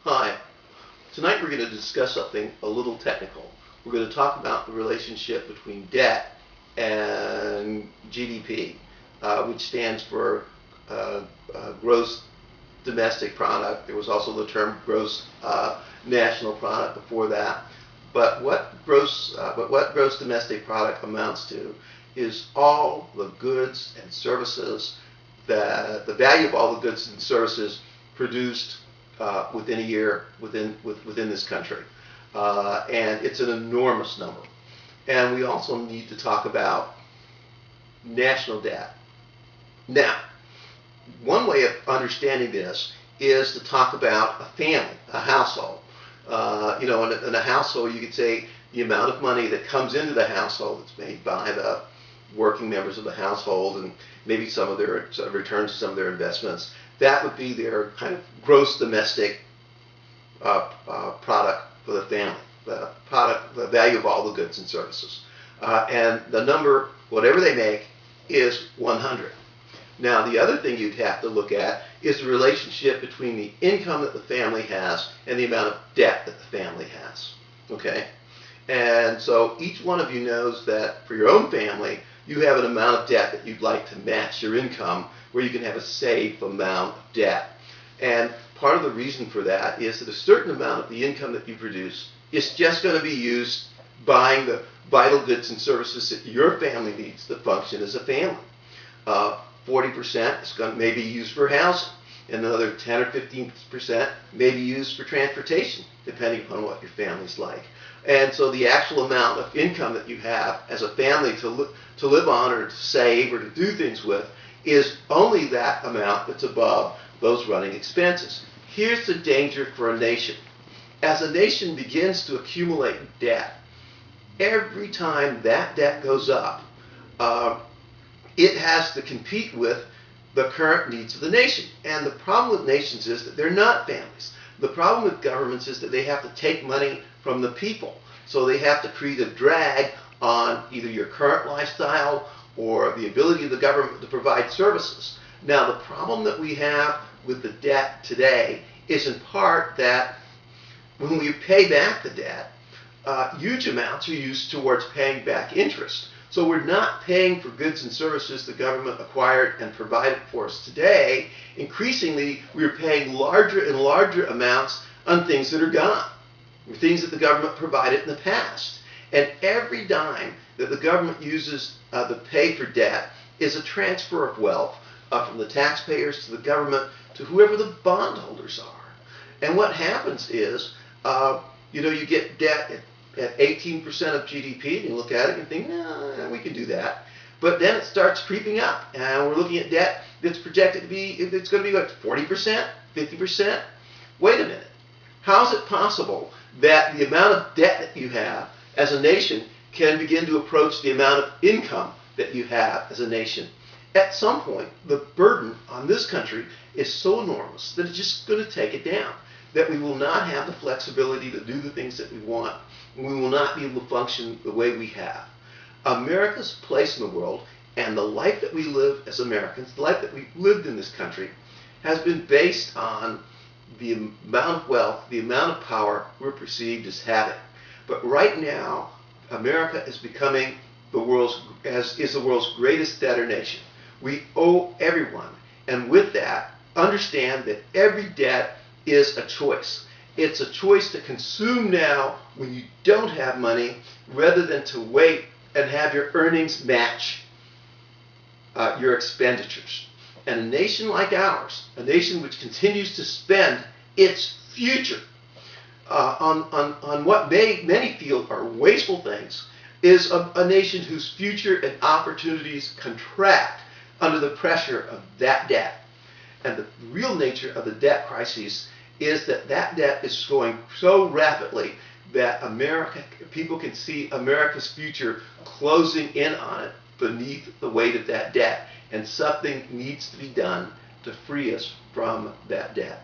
Hi. Tonight we're going to discuss something a little technical. We're going to talk about the relationship between debt and GDP, which stands for gross domestic product. There was also the term gross national product before that. But what gross domestic product amounts to is all the goods and services, that the value of all the goods and services produced within a year within this country, and it's an enormous number. And we also need to talk about national debt. Now, one way of understanding this is to talk about a family, a household. In a household, you could say the amount of money that comes into the household that's made by the working members of the household, and maybe some of their returns to some of their investments. That would be their kind of gross domestic product for the family, the value of all the goods and services. And the number, whatever they make, is 100. Now, the other thing you'd have to look at is the relationship between the income that the family has and the amount of debt that the family has. Okay? And so each one of you knows that for your own family, you have an amount of debt that you'd like to match your income, where you can have a safe amount of debt. And part of the reason for that is that a certain amount of the income that you produce is just going to be used buying the vital goods and services that your family needs to function as a family. 40% is going to maybe used for housing, and another 10 or 15% may be used for transportation, depending upon what your family's like. And so the actual amount of income that you have as a family to live on, or to save, or to do things with, is only that amount that's above those running expenses. Here's the danger for a nation. As a nation begins to accumulate debt, every time that debt goes up, it has to compete with the current needs of the nation. And the problem with nations is that they're not families. The problem with governments is that they have to take money from the people. So they have to create a drag on either your current lifestyle or the ability of the government to provide services. Now, the problem that we have with the debt today is in part that when we pay back the debt, huge amounts are used towards paying back interest. So we're not paying for goods and services the government acquired and provided for us today. Increasingly, we're paying larger and larger amounts on things that are gone, things that the government provided in the past. And every dime that the government uses to pay for debt is a transfer of wealth from the taxpayers to the government to whoever the bondholders are. And what happens is, you get debt at 18% of GDP, and you look at it and think, nah, we can do that. But then it starts creeping up, and we're looking at debt that's projected to be, it's going to be like 40%, 50%. Wait a minute. How is it possible that the amount of debt that you have as a nation can begin to approach the amount of income that you have as a nation? At some point, the burden on this country is so enormous that it's just going to take it down, that we will not have the flexibility to do the things that we want, and we will not be able to function the way we have. America's place in the world, and the life that we live as Americans, the life that we've lived in this country, has been based on the amount of wealth, the amount of power we're perceived as having. But right now, America is becoming the world's greatest debtor nation. We owe everyone, and with that, understand that every debt is a choice. It's a choice to consume now when you don't have money, rather than to wait and have your earnings match your expenditures. And a nation like ours, a nation which continues to spend its future on what many feel are wasteful things, is a nation whose future and opportunities contract under the pressure of that debt. And the real nature of the debt crisis is that debt is growing so rapidly that people can see America's future closing in on it beneath the weight of that debt. And something needs to be done to free us from that debt.